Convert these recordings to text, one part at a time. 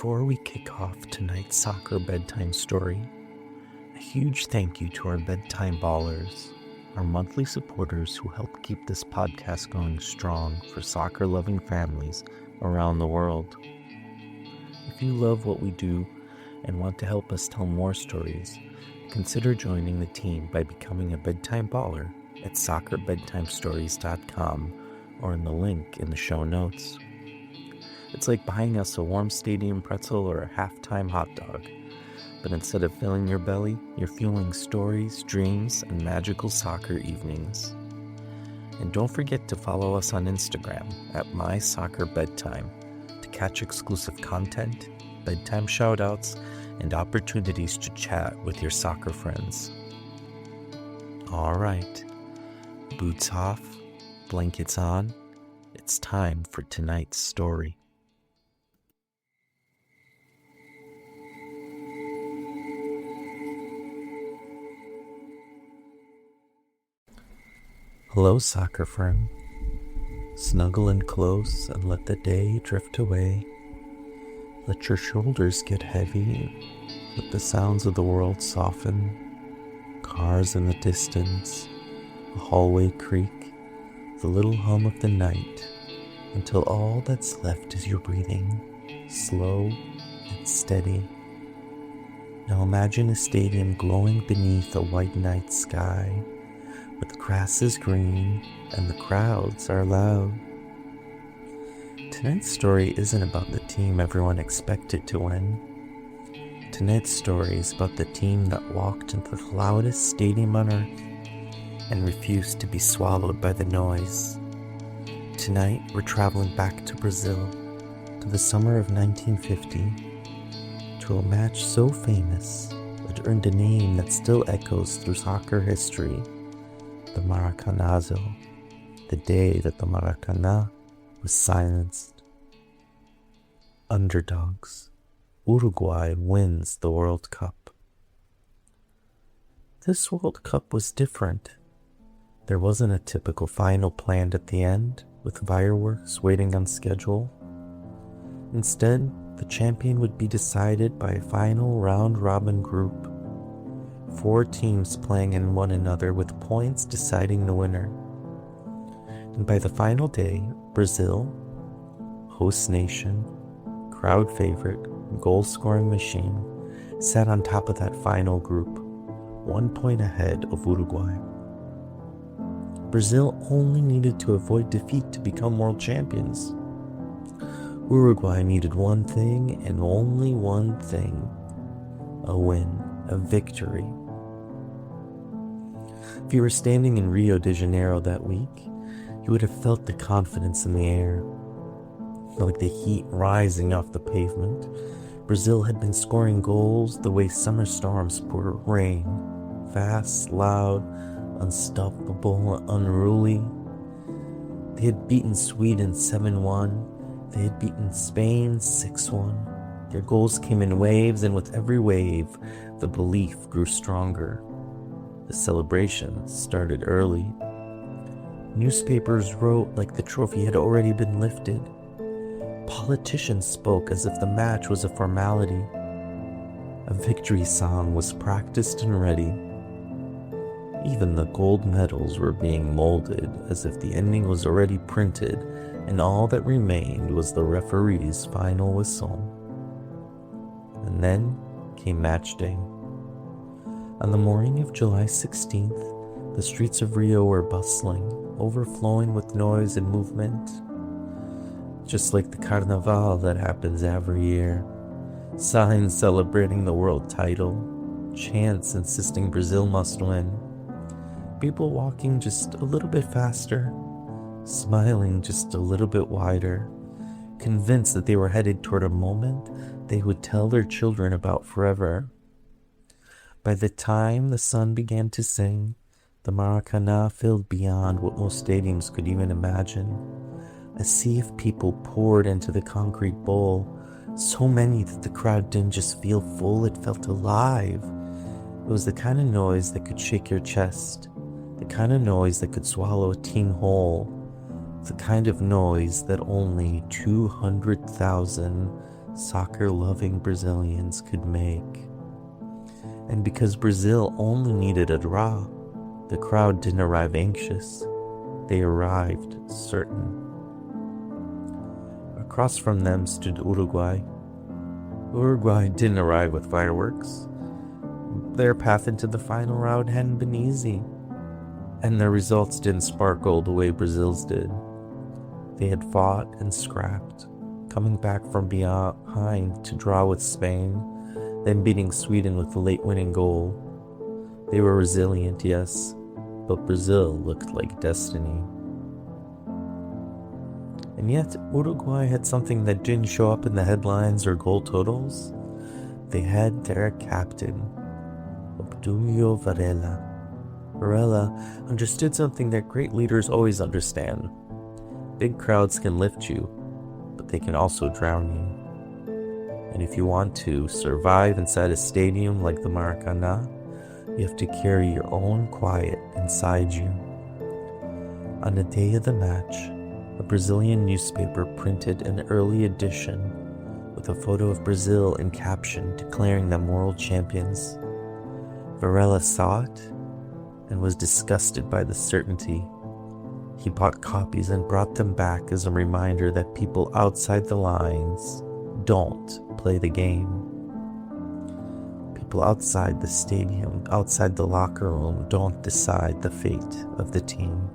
Before we kick off tonight's Soccer Bedtime Story, a huge thank you to our bedtime ballers, our monthly supporters who help keep this podcast going strong for soccer-loving families around the world. If you love what we do and want to help us tell more stories, consider joining the team by becoming a bedtime baller at soccerbedtimestories.com or in the link in the show notes. It's like buying us a warm stadium pretzel or a halftime hot dog. But instead of filling your belly, you're fueling stories, dreams, and magical soccer evenings. And don't forget to follow us on Instagram at MySoccerBedtime to catch exclusive content, bedtime shoutouts, and opportunities to chat with your soccer friends. All right, boots off, blankets on. It's time for tonight's story. Hello, soccer friend. Snuggle in close and let the day drift away. Let your shoulders get heavy. Let the sounds of the world soften. Cars in the distance, a hallway creak, the little hum of the night, until all that's left is your breathing, slow and steady. Now imagine a stadium glowing beneath a white night sky, where the grass is green and the crowds are loud. Tonight's story isn't about the team everyone expected to win. Tonight's story is about the team that walked into the loudest stadium on earth and refused to be swallowed by the noise. Tonight, we're traveling back to Brazil, to the summer of 1950, to a match so famous it earned a name that still echoes through soccer history. The Maracanazo, the day that the Maracanã was silenced. Underdogs, Uruguay wins the World Cup. This World Cup was different. There wasn't a typical final planned at the end, with fireworks waiting on schedule. Instead, the champion would be decided by a final round-robin group. 4 teams playing in one another with points deciding the winner. And by the final day, Brazil, host nation, crowd favorite, goal-scoring machine, sat on top of that final group, 1 point ahead of Uruguay. Brazil only needed to avoid defeat to become world champions. Uruguay needed one thing and only one thing: a win, a victory. If you were standing in Rio de Janeiro that week, you would have felt the confidence in the air, like the heat rising off the pavement. Brazil had been scoring goals the way summer storms pour rain, fast, loud, unstoppable, unruly. They had beaten Sweden 7-1. They had beaten Spain 6-1. Their goals came in waves, and with every wave, the belief grew stronger. The celebrations started early. Newspapers wrote like the trophy had already been lifted. Politicians spoke as if the match was a formality. A victory song was practiced and ready. Even the gold medals were being molded as if the ending was already printed, and all that remained was the referee's final whistle. And then came match day. On the morning of July 16th, the streets of Rio were bustling, overflowing with noise and movement. Just like the Carnival that happens every year. Signs celebrating the world title, chants insisting Brazil must win. People walking just a little bit faster, smiling just a little bit wider, convinced that they were headed toward a moment they would tell their children about forever. By the time the sun began to sing, the Maracanã filled beyond what most stadiums could even imagine. A sea of people poured into the concrete bowl, so many that the crowd didn't just feel full, it felt alive. It was the kind of noise that could shake your chest, the kind of noise that could swallow a team whole, the kind of noise that only 200,000 soccer-loving Brazilians could make. And because Brazil only needed a draw, the crowd didn't arrive anxious. They arrived certain. Across from them stood Uruguay. Uruguay didn't arrive with fireworks. Their path into the final round hadn't been easy, and their results didn't sparkle the way Brazil's did. They had fought and scrapped, coming back from behind to draw with Spain, then beating Sweden with a late winning goal. They were resilient, yes, but Brazil looked like destiny. And yet, Uruguay had something that didn't show up in the headlines or goal totals. They had their captain, Obdulio Varela. Varela understood something that great leaders always understand. Big crowds can lift you, but they can also drown you. And if you want to survive inside a stadium like the Maracanã, you have to carry your own quiet inside you. On the day of the match, a Brazilian newspaper printed an early edition with a photo of Brazil and caption declaring them world champions. Varela saw it and was disgusted by the certainty. He bought copies and brought them back as a reminder that people outside the lines don't play the game. People outside the stadium, outside the locker room, don't decide the fate of the team.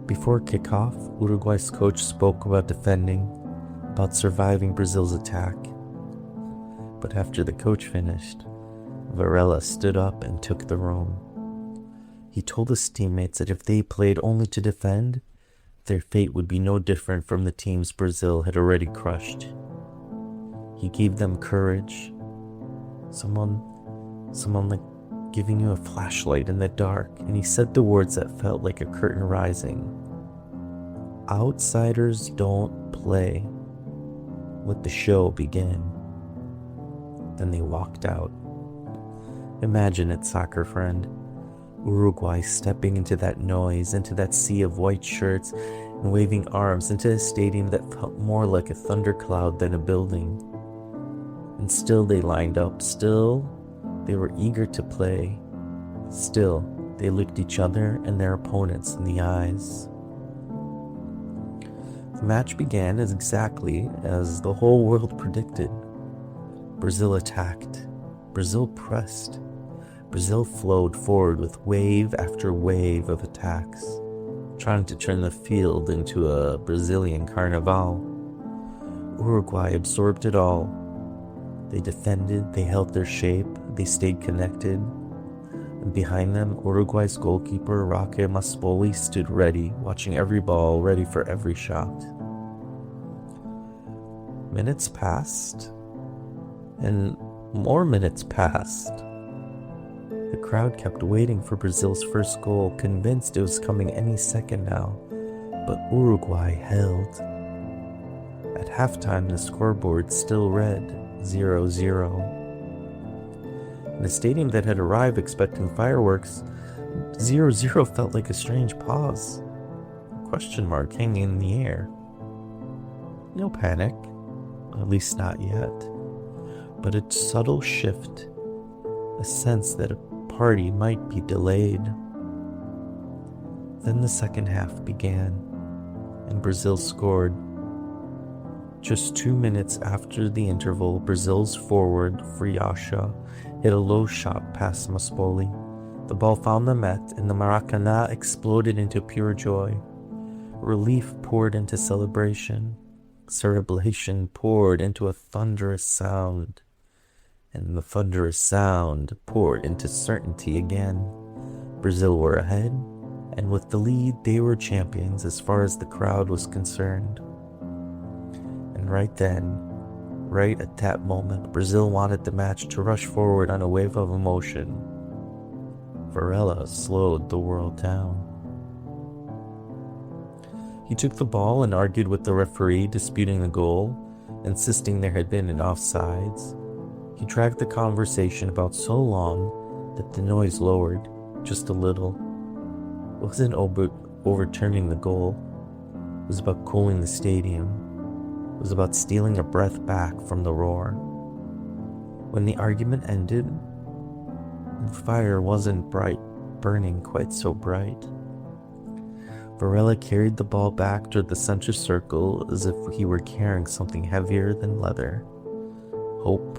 Before kickoff, Uruguay's coach spoke about defending, about surviving Brazil's attack. But after the coach finished, Varela stood up and took the room. He told his teammates that if they played only to defend, their fate would be no different from the teams Brazil had already crushed. He gave them courage, someone like giving you a flashlight in the dark, and he said the words that felt like a curtain rising. Outsiders don't play. Let the show begin. Then they walked out. Imagine it, soccer friend. Uruguay stepping into that noise, into that sea of white shirts and waving arms, into a stadium that felt more like a thundercloud than a building. And still they lined up, still they were eager to play. Still, they looked each other and their opponents in the eyes. The match began as exactly as the whole world predicted. Brazil attacked. Brazil pressed. Brazil flowed forward with wave after wave of attacks, trying to turn the field into a Brazilian carnival. Uruguay absorbed it all. They defended, they held their shape, they stayed connected. And behind them, Uruguay's goalkeeper, Roque Maspoli, stood ready, watching every ball, ready for every shot. Minutes passed, and more minutes passed. The crowd kept waiting for Brazil's first goal, convinced it was coming any second now, but Uruguay held. At halftime, the scoreboard still read 0-0. In a stadium that had arrived expecting fireworks, 0-0 felt like a strange pause, a question mark hanging in the air. No panic, at least not yet, but a subtle shift, a sense that a party might be delayed. Then the second half began, and Brazil scored. Just 2 minutes after the interval, Brazil's forward, Friacha, hit a low shot past Maspoli. The ball found the net, and the Maracanã exploded into pure joy. Relief poured into celebration. Celebration poured into a thunderous sound. And the thunderous sound poured into certainty again. Brazil were ahead, and with the lead, they were champions as far as the crowd was concerned. And right then, right at that moment, Brazil wanted the match to rush forward on a wave of emotion. Varela slowed the world down. He took the ball and argued with the referee, disputing the goal, insisting there had been an offsides. He dragged the conversation about so long that the noise lowered just a little. It wasn't overturning the goal. It was about cooling the stadium. It was about stealing a breath back from the roar. When the argument ended, the fire wasn't burning quite so bright. Varela carried the ball back toward the center circle as if he were carrying something heavier than leather. Hope.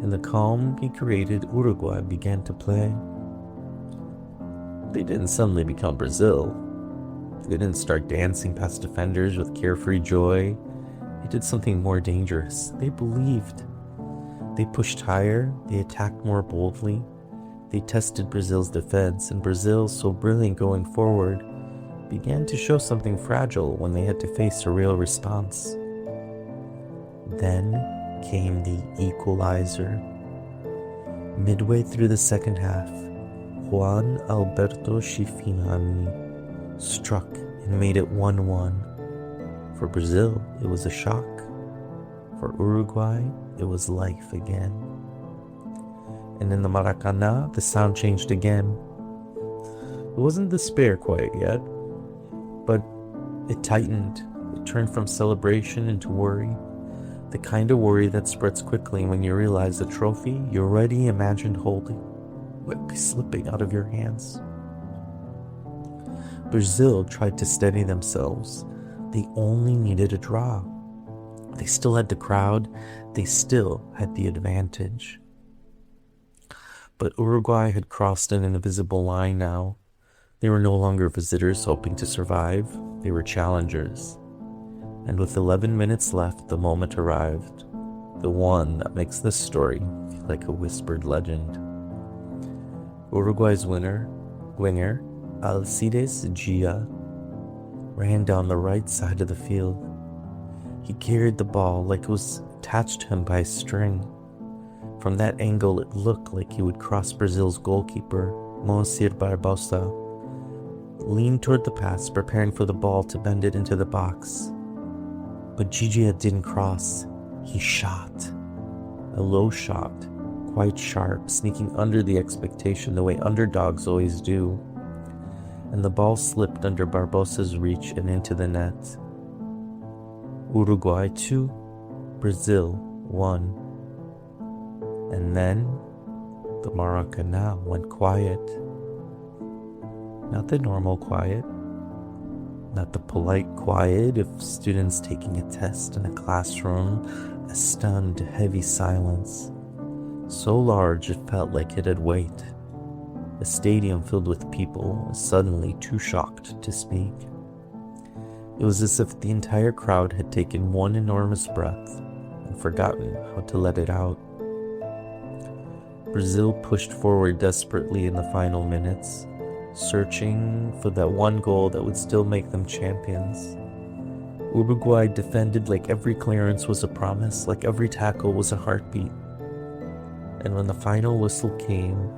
In the calm he created, Uruguay began to play. They didn't suddenly become Brazil. They didn't start dancing past defenders with carefree joy. They did something more dangerous. They believed. They pushed higher. They attacked more boldly. They tested Brazil's defense, and Brazil, so brilliant going forward, began to show something fragile when they had to face a real response. Then came the equalizer. Midway through the second half, Juan Alberto Schiaffino struck and made it 1-1. For Brazil, it was a shock. For Uruguay, it was life again. And in the Maracanã, the sound changed again. It wasn't despair quite yet, but it tightened. It turned from celebration into worry. The kind of worry that spreads quickly when you realize the trophy you already imagined holding would be slipping out of your hands. Brazil tried to steady themselves. They only needed a draw. They still had the crowd. They still had the advantage. But Uruguay had crossed an invisible line now. They were no longer visitors hoping to survive. They were challengers. And with 11 minutes left, the moment arrived. The one that makes this story feel like a whispered legend. Uruguay's winger, Alcides Ghiggia, ran down the right side of the field. He carried the ball like it was attached to him by a string. From that angle, it looked like he would cross Brazil's goalkeeper, Moacir Barbosa, leaned toward the pass, preparing for the ball to bend it into the box. But Ghiggia didn't cross. He shot. A low shot, quite sharp, sneaking under the expectation the way underdogs always do. And the ball slipped under Barbosa's reach and into the net. Uruguay 2, Brazil 1. And then the Maracanã went quiet. Not the normal quiet, not the polite quiet of students taking a test in a classroom, a stunned, heavy silence. So large it felt like it had weight. A stadium filled with people, suddenly too shocked to speak. It was as if the entire crowd had taken one enormous breath and forgotten how to let it out. Brazil pushed forward desperately in the final minutes, searching for that one goal that would still make them champions. Uruguay defended like every clearance was a promise, like every tackle was a heartbeat. And when the final whistle came,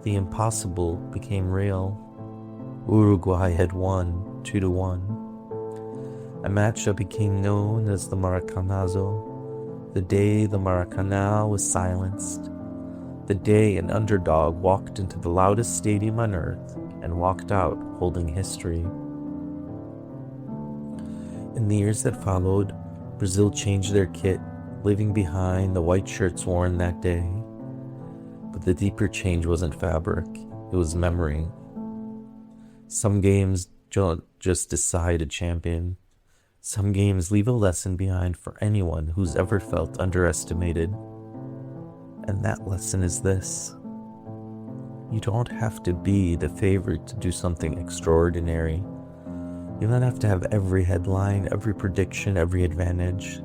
the impossible became real. Uruguay had won 2-1. A match that became known as the Maracanazo, the day the Maracanã was silenced, the day an underdog walked into the loudest stadium on earth and walked out holding history. In the years that followed, Brazil changed their kit, leaving behind the white shirts worn that day. But the deeper change wasn't fabric, it was memory. Some games don't just decide a champion. Some games leave a lesson behind for anyone who's ever felt underestimated. And that lesson is this: you don't have to be the favorite to do something extraordinary. You don't have to have every headline, every prediction, every advantage.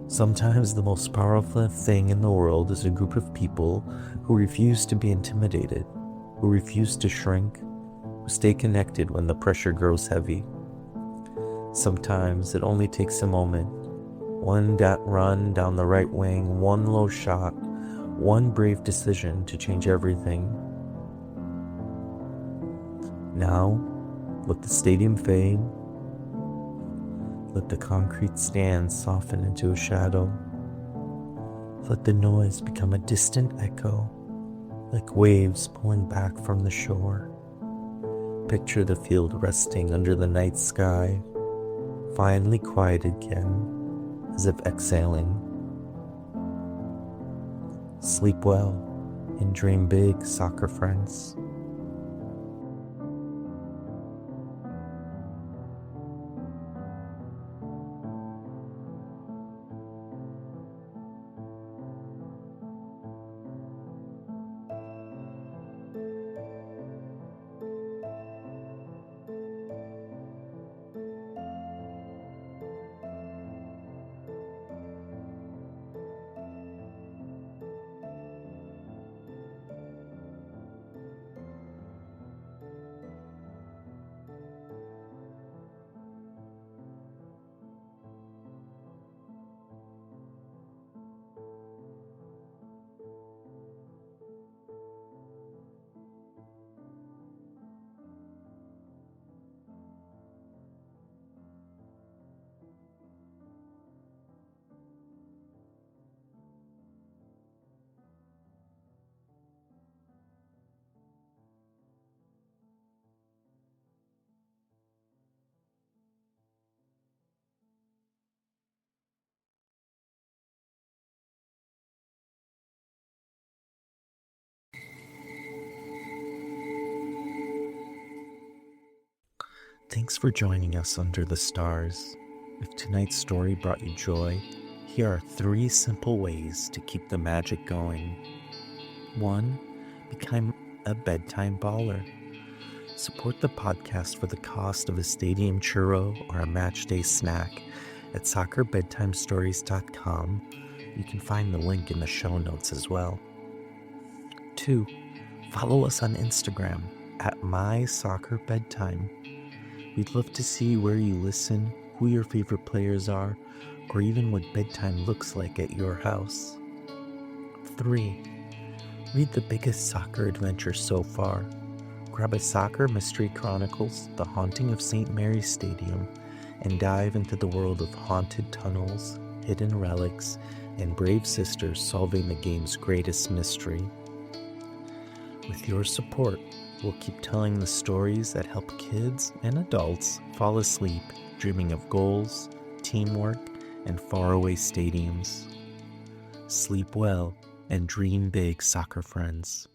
Sometimes the most powerful thing in the world is a group of people who refuse to be intimidated, who refuse to shrink, who stay connected when the pressure grows heavy. Sometimes it only takes a moment. One run down the right wing, one low shot, one brave decision to change everything. Now, let the stadium fade. Let the concrete stand soften into a shadow. Let the noise become a distant echo, like waves pulling back from the shore. Picture the field resting under the night sky, finally quieted again, as if exhaling. Sleep well and dream big, soccer friends. Thanks for joining us under the stars. If tonight's story brought you joy, here are 3 simple ways to keep the magic going. 1. Become a bedtime baller. Support the podcast for the cost of a stadium churro or a match day snack at soccerbedtimestories.com. You can find the link in the show notes as well. 2. Follow us on Instagram at MySoccerBedtime. We'd love to see where you listen, who your favorite players are, or even what bedtime looks like at your house. 3. Read the biggest soccer adventure so far. Grab a Soccer Mystery Chronicles, The Haunting of St. Mary's Stadium, and dive into the world of haunted tunnels, hidden relics, and brave sisters solving the game's greatest mystery. With your support, we'll keep telling the stories that help kids and adults fall asleep dreaming of goals, teamwork, and faraway stadiums. Sleep well and dream big, soccer friends.